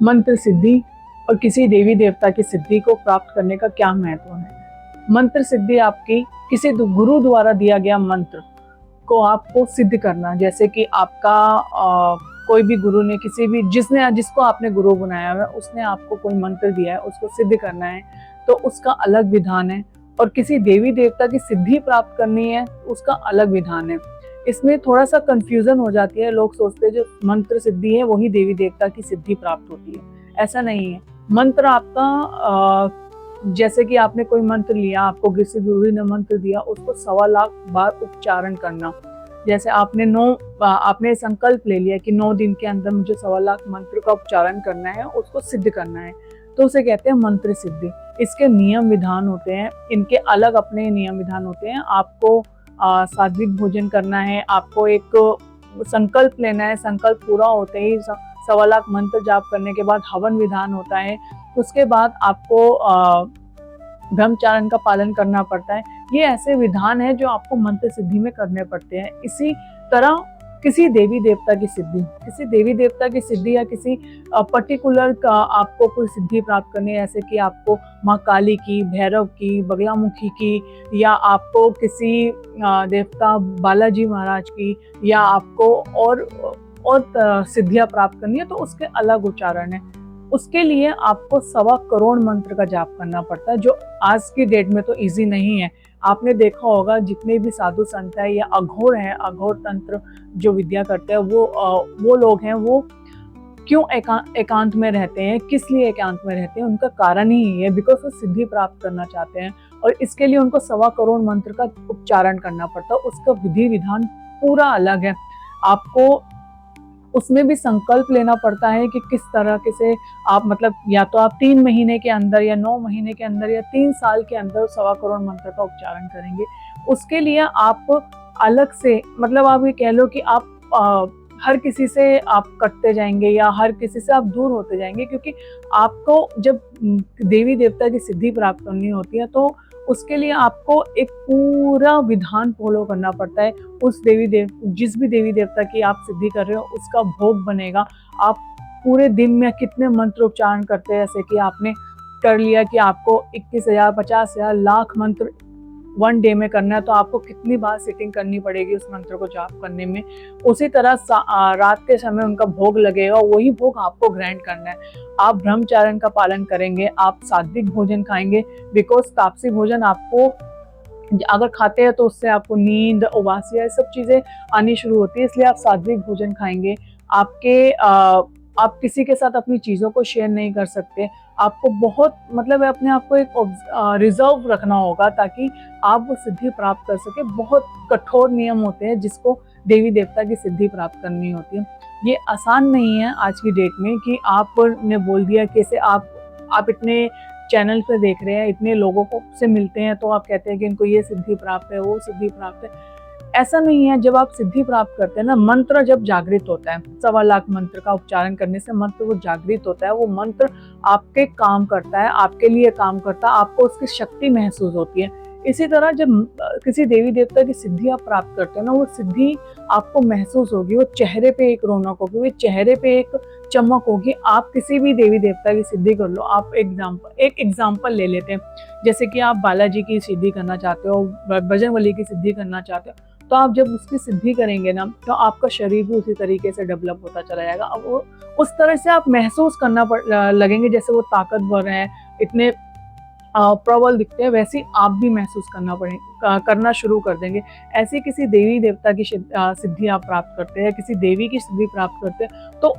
मंत्र सिद्धि और किसी देवी देवता की सिद्धि को प्राप्त करने का क्या महत्व है। मंत्र सिद्धि आपकी किसी गुरु द्वारा दिया गया मंत्र को आपको सिद्ध करना, जैसे कि आपका कोई भी गुरु ने जिसको आपने गुरु बनाया है उसने आपको कोई मंत्र दिया है, उसको सिद्ध करना है तो उसका अलग विधान है। और किसी देवी देवता की सिद्धि प्राप्त करनी है उसका अलग विधान है। इसमें थोड़ा सा कंफ्यूजन हो जाती है, लोग सोचते हैं जो मंत्र सिद्धि है वही देवी देवता की सिद्धि प्राप्त होती है। ऐसा नहीं है। मंत्र आपका जैसे कि आपने कोई मंत्र लिया, आपको किसी गुरु ने मंत्र दिया, उसको 1.25 लाख बार उच्चारण करना। जैसे आपने संकल्प ले लिया कि 9 दिन के अंदर मुझे 1.25 लाख मंत्र का उच्चारण करना है, उसको सिद्ध करना है, तो उसे कहते हैं मंत्र सिद्धि। इसके नियम विधान होते हैं, इनके अलग अपने नियम विधान होते हैं। आपको सात्विक भोजन करना है, आपको एक संकल्प लेना है, संकल्प पूरा होते ही 1.25 लाख मंत्र जाप करने के बाद हवन विधान होता है। उसके बाद आपको ब्रह्मचारण का पालन करना पड़ता है। ये ऐसे विधान है जो आपको मंत्र सिद्धि में करने पड़ते हैं। इसी तरह किसी देवी देवता की सिद्धि या किसी पर्टिकुलर का आपको कोई सिद्धि प्राप्त करनी है, जैसे कि आपको माँ काली की, भैरव की, बगलामुखी की, या आपको किसी देवता बालाजी महाराज की, या आपको और सिद्धियां प्राप्त करनी है, तो उसके अलग उच्चारण है। उसके लिए आपको 1.25 करोड़ मंत्र का जाप करना पड़ता है, जो आज की डेट में तो इजी नहीं है। आपने देखा होगा जितने भी साधु संत है या अघोर है, अघोर तंत्र जो विद्या करते हैं, वो लोग हैं, वो क्यों एकांत में रहते हैं, किस लिए एकांत में रहते हैं, उनका कारण ही है बिकॉज वो सिद्धि प्राप्त करना चाहते हैं। और इसके लिए उनको 1.25 करोड़ मंत्र का उच्चारण करना पड़ता है। उसका विधि विधान पूरा अलग है। आपको उसमें भी संकल्प लेना पड़ता है कि किस तरह से आप, मतलब या तो आप 3 महीने के अंदर या 9 महीने के अंदर या 3 साल के अंदर 1.25 करोड़ मंत्र का उच्चारण करेंगे। उसके लिए आप अलग से, मतलब आप ये कह लो कि आप हर किसी से आप कटते जाएंगे या हर किसी से आप दूर होते जाएंगे, क्योंकि आपको जब देवी देवता की सिद्धि प्राप्त करनी होती है तो उसके लिए आपको एक पूरा विधान फॉलो करना पड़ता है। जिस भी देवी देवता की आप सिद्धि कर रहे हो उसका भोग बनेगा। आप पूरे दिन में कितने मंत्र उच्चारण करते हैं, जैसे कि आपने कर लिया कि आपको 21,000, 50,000, लाख मंत्र 1 डे में करना है, तो आपको कितनी बार सिटिंग करनी पड़ेगी उस मंत्र को जाप करने में। उसी तरह रात के समय उनका भोग लगेगा, वही भोग आपको ग्रहण करना है। आप ब्रह्मचारण का पालन करेंगे, आप सात्विक भोजन खाएंगे, बिकॉज तापसी भोजन आपको अगर खाते हैं तो उससे आपको नींद, उबासिया, ये सब चीजें आनी शुरू होती है, इसलिए आप सात्विक भोजन खाएंगे। आप किसी के साथ अपनी चीज़ों को शेयर नहीं कर सकते। आपको बहुत, मतलब अपने आप को एक रिजर्व रखना होगा ताकि आप वो सिद्धि प्राप्त कर सके। बहुत कठोर नियम होते हैं जिसको देवी देवता की सिद्धि प्राप्त करनी होती है। ये आसान नहीं है आज की डेट में कि आपने बोल दिया कैसे आप इतने चैनल पे देख रहे हैं, इतने लोगों को से मिलते हैं, तो आप कहते हैं कि इनको ये सिद्धि प्राप्त है, वो सिद्धि प्राप्त है। ऐसा नहीं है। जब आप सिद्धि प्राप्त करते हैं ना, मंत्र जब जागृत होता है, 1.25 लाख मंत्र का उच्चारण करने से मंत्र वो जागृत होता है, वो मंत्र आपके काम करता है, आपके लिए काम करता है, आपको उसकी शक्ति महसूस होती है। इसी तरह जब किसी देवी देवता की सिद्धि आप प्राप्त करते हैं ना, वो सिद्धि आपको महसूस होगी, वो चेहरे पे एक रौनक होगी, वो चेहरे पे एक चमक होगी। आप किसी भी देवी देवता की सिद्धि कर लो। आप एक एग्जाम्पल ले लेते हैं, जैसे कि आप बालाजी की सिद्धि करना चाहते हो, बजरंगबली की सिद्धि करना चाहते हो, तो आप जब उसकी सिद्धि करेंगे ना, तो आपका शरीर भी उसी तरीके से डेवलप होता चला जाएगा। अब वो उस तरह से आप महसूस करना लगेंगे, जैसे वो ताकतवर है, इतने प्रबल दिखते हैं, वैसे आप भी महसूस करना शुरू कर देंगे। ऐसी किसी देवी देवता की सिद्धि आप प्राप्त करते हैं, किसी देवी की सिद्धि प्राप्त करते हैं, तो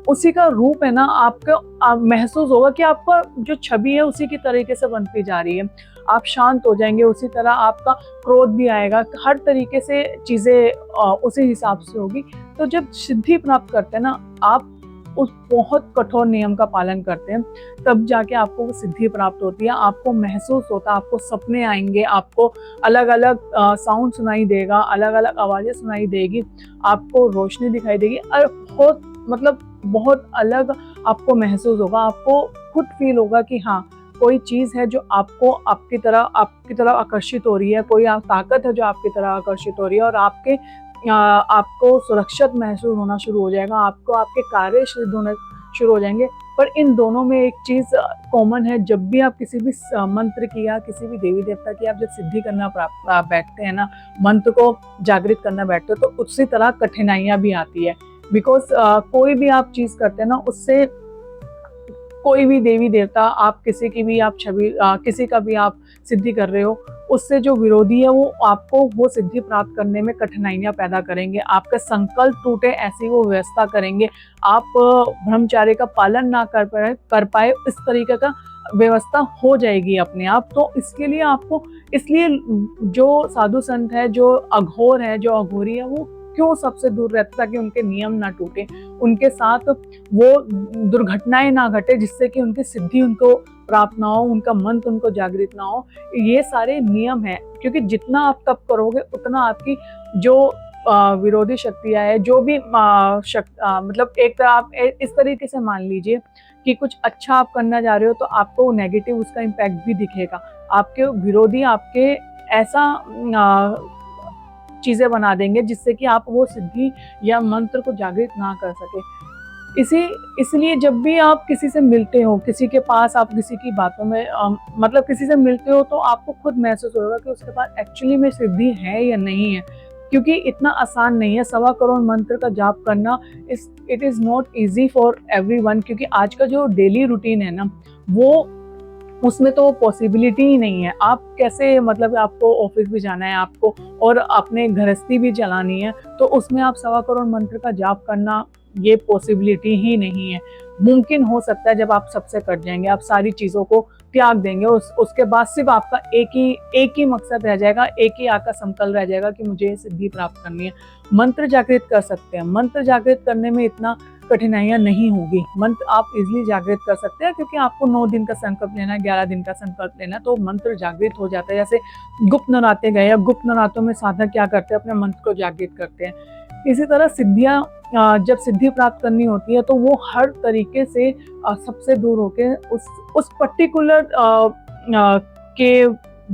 उसी का रूप है ना, आपको महसूस होगा कि आपका जो छवि है उसी की तरीके से बनती जा रही है। आप शांत हो जाएंगे, उसी तरह आपका क्रोध भी आएगा, हर तरीके से चीज़ें उसी हिसाब से होगी। तो जब सिद्धि प्राप्त करते हैं ना, आप उस बहुत कठोर नियम का पालन करते हैं, तब जाके आपको वो सिद्धि प्राप्त होती है। आपको महसूस होता है, आपको सपने आएंगे, आपको अलग अलग साउंड सुनाई देगा, अलग अलग आवाज़ें सुनाई देगी, आपको रोशनी दिखाई देगी, और बहुत अलग आपको महसूस होगा। आपको खुद फील होगा कि हाँ, कोई चीज़ है जो आपकी तरह आकर्षित हो रही है, कोई ताकत है जो आपकी तरह आकर्षित हो रही है, और आपको सुरक्षित महसूस होना शुरू हो जाएगा। आपको आपके कार्य शुरू हो जाएंगे। पर इन दोनों में एक चीज़ कॉमन है, जब भी आप किसी भी मंत्र की या किसी भी देवी देवता की आप जब सिद्धि करना बैठते हैं ना, मंत्र को जागृत करना बैठते हो, तो उसी तरह कठिनाइयाँ भी आती है। बिकॉज कोई भी आप चीज़ करते हैं ना, उससे कोई भी देवी देवता, आप किसी की भी आप छवि किसी का भी आप सिद्धि कर रहे हो, उससे जो विरोधी है वो आपको वो सिद्धि प्राप्त करने में कठिनाइयां पैदा करेंगे, आपका संकल्प टूटे ऐसी वो व्यवस्था करेंगे, आप ब्रह्मचार्य का पालन ना कर पाए इस तरीके का व्यवस्था हो जाएगी अपने आप। तो इसके लिए आपको, इसलिए जो साधु संत है, जो अघोर है, जो अघोरी है, वो क्यों सबसे दूर रहते ताकि उनके नियम ना टूटे, उनके साथ वो दुर्घटनाएं ना घटे जिससे कि उनकी सिद्धि उनको प्राप्त ना हो, उनका मंत्र उनको जागृत ना हो। ये सारे नियम है, क्योंकि जितना आप तप करोगे उतना आपकी जो विरोधी शक्तियां है, जो भी मतलब एक तरह आप इस तरीके से मान लीजिए कि कुछ अच्छा आप करना जा रहे हो तो आपको नेगेटिव उसका इम्पैक्ट भी दिखेगा, आपके विरोधी आपके ऐसा चीजें बना देंगे जिससे कि आप वो सिद्धि या मंत्र को जागृत ना कर सके। इसलिए जब भी आप किसी से मिलते हो, किसी के पास आप किसी की बातों में मतलब किसी से मिलते हो, तो आपको खुद महसूस होगा कि उसके पास एक्चुअली में सिद्धि है या नहीं है, क्योंकि इतना आसान नहीं है 1.25 करोड़ मंत्र का जाप करना। It is not easy for everyone, क्योंकि आज का जो डेली रूटीन है ना, वो उसमें तो पॉसिबिलिटी ही नहीं है। आप कैसे, मतलब आपको ऑफिस भी जाना है आपको, और अपने गृहस्थी भी चलानी है, तो उसमें आप 1.25 करोड़ मंत्र का जाप करना, ये पॉसिबिलिटी ही नहीं है। मुमकिन हो सकता है जब आप सबसे कट जाएंगे, आप सारी चीज़ों को त्याग देंगे, उसके बाद सिर्फ आपका एक ही मकसद रह जाएगा, एक ही आपका संकल्प रह जाएगा कि मुझे ये सिद्धि प्राप्त करनी है। मंत्र जागृत कर सकते हैं, मंत्र जागृत करने में इतना कठिनाइयां नहीं होगी, मंत्र आप इजीली जागृत कर सकते हैं, क्योंकि आपको 9 दिन का संकल्प लेना है, 11 दिन का संकल्प लेना है, तो मंत्र जागृत हो जाता है। जैसे गुप्त नवरात्रे गए, या गुप्त नवरात्रों में साधक क्या करते हैं, अपने मंत्र को जागृत करते हैं। इसी तरह सिद्धियां, जब सिद्धि प्राप्त करनी होती है तो वो हर तरीके से सबसे दूर होके उस पर्टिकुलर के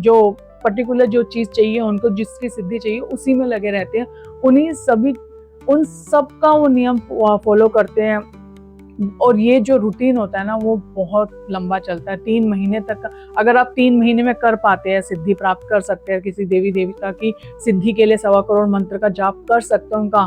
जो पर्टिकुलर जो चीज़ चाहिए उनको, जिसकी सिद्धि चाहिए, उसी में लगे रहते हैं, उन सब का वो नियम फॉलो करते हैं। और ये जो रूटीन होता है ना, वो बहुत लंबा चलता है, 3 महीने तक का। अगर आप 3 महीने में कर पाते हैं, सिद्धि प्राप्त कर सकते हैं, किसी देवी देवता की सिद्धि के लिए 1.25 करोड़ मंत्र का जाप कर सकते हैं, उनका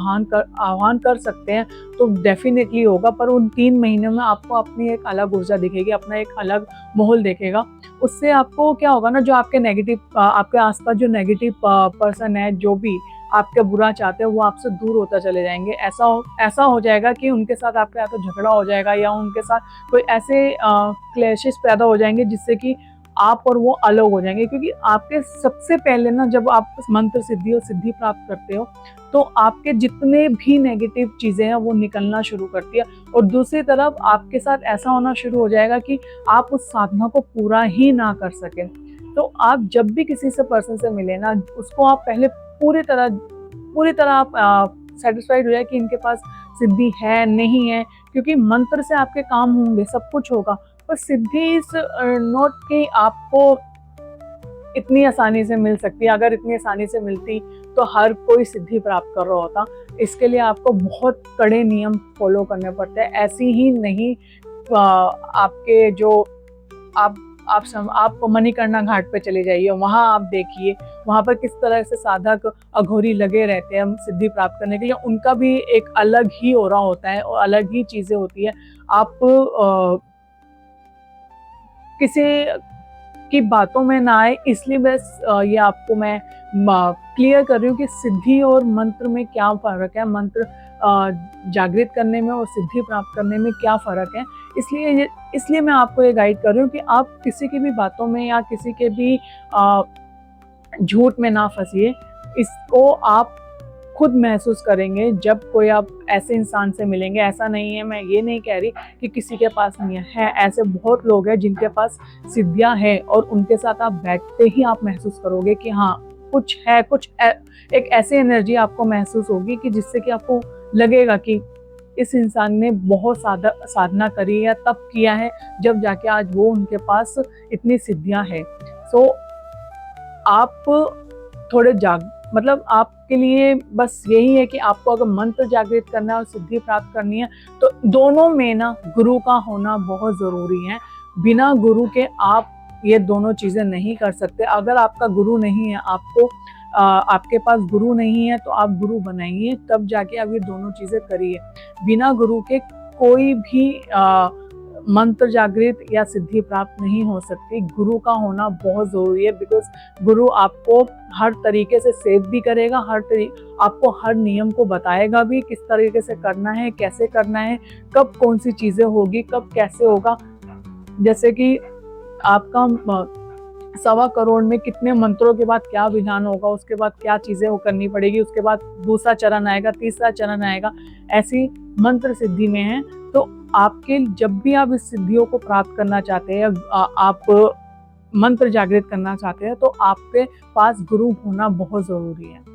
आह्वान कर सकते हैं, तो डेफिनेटली होगा। पर उन 3 महीनों में आपको अपनी एक अलग ऊर्जा दिखेगी, अपना एक अलग माहौल दिखेगा। उससे आपको क्या होगा ना, जो आपके नेगेटिव, आपके आसपास जो नेगेटिव पर्सन है, जो भी आपका बुरा चाहते हैं, वो आपसे दूर होता चले जाएंगे। ऐसा हो जाएगा कि उनके साथ आपका या तो झगड़ा हो जाएगा, या उनके साथ कोई ऐसे क्लैशेस पैदा हो जाएंगे जिससे कि आप और वो अलग हो जाएंगे। क्योंकि आपके सबसे पहले ना, जब आप मंत्र सिद्धि और सिद्धि प्राप्त करते हो, तो आपके जितने भी नेगेटिव चीज़ें हैं वो निकलना शुरू करती है। और दूसरी तरफ आपके साथ ऐसा होना शुरू हो जाएगा कि आप उस साधना को पूरा ही ना कर सकें। तो आप जब भी किसी से पर्सन से मिले ना, उसको आप पहले पूरी तरह आप सेटिस्फाइड हो जाए कि इनके पास सिद्धि है नहीं है, क्योंकि मंत्र से आपके काम होंगे, सब कुछ होगा, पर सिद्धि इज नॉट कि आपको इतनी आसानी से मिल सकती है। अगर इतनी आसानी से मिलती तो हर कोई सिद्धि प्राप्त कर रहा होता। इसके लिए आपको बहुत कड़े नियम फॉलो करने पड़ते हैं। ऐसी ही नहीं आपके जो आप मणिकर्णिका घाट पे चले जाइए, वहाँ आप देखिए, वहाँ पर किस तरह से साधक अघोरी लगे रहते हैं सिद्धि प्राप्त करने के लिए। उनका भी एक अलग ही ऑरा होता है और अलग ही चीज़ें होती है। आप किसी की बातों में ना आए, इसलिए बस ये आपको मैं क्लियर कर रही हूँ कि सिद्धि और मंत्र में क्या फ़र्क है, मंत्र जागृत करने में और सिद्धि प्राप्त करने में क्या फ़र्क है। इसलिए मैं आपको ये गाइड कर रही हूँ कि आप किसी की भी बातों में या किसी के भी झूठ में ना फंसिए। इसको आप खुद महसूस करेंगे जब कोई आप ऐसे इंसान से मिलेंगे। ऐसा नहीं है, मैं ये नहीं कह रही कि किसी के पास नहीं है, ऐसे बहुत लोग हैं जिनके पास सिद्धियां हैं, और उनके साथ आप बैठते ही आप महसूस करोगे कि हाँ कुछ है, एक ऐसी एनर्जी आपको महसूस होगी कि जिससे कि आपको लगेगा कि इस इंसान ने बहुत साधना करी या तप किया है, जब जाके आज वो उनके पास इतनी सिद्धियां हैं। सो आप थोड़े मतलब आपके लिए बस यही है कि आपको अगर मंत्र जागृत करना है और सिद्धि प्राप्त करनी है तो दोनों में ना गुरु का होना बहुत ज़रूरी है। बिना गुरु के आप ये दोनों चीज़ें नहीं कर सकते। अगर आपका गुरु नहीं है, आपके पास गुरु नहीं है, तो आप गुरु बनाइए, तब जाके आप ये दोनों चीज़ें करिए। बिना गुरु के कोई भी मंत्र जागृत या सिद्धि प्राप्त नहीं हो सकती। गुरु का होना बहुत ज़रूरी है, बिकॉज गुरु आपको हर तरीके से सेव भी करेगा, आपको हर नियम को बताएगा भी, किस तरीके से करना है, कैसे करना है, कब कौन सी चीज़ें होगी, कब कैसे होगा। जैसे कि आपका 1.25 करोड़ में कितने मंत्रों के बाद क्या विधान होगा, उसके बाद क्या चीज़ें वो करनी पड़ेगी, उसके बाद दूसरा चरण आएगा, तीसरा चरण आएगा, ऐसी मंत्र सिद्धि में है। तो आपके जब भी आप इस सिद्धियों को प्राप्त करना चाहते हैं, आप मंत्र जागृत करना चाहते हैं, तो आपके पास गुरु होना बहुत ज़रूरी है।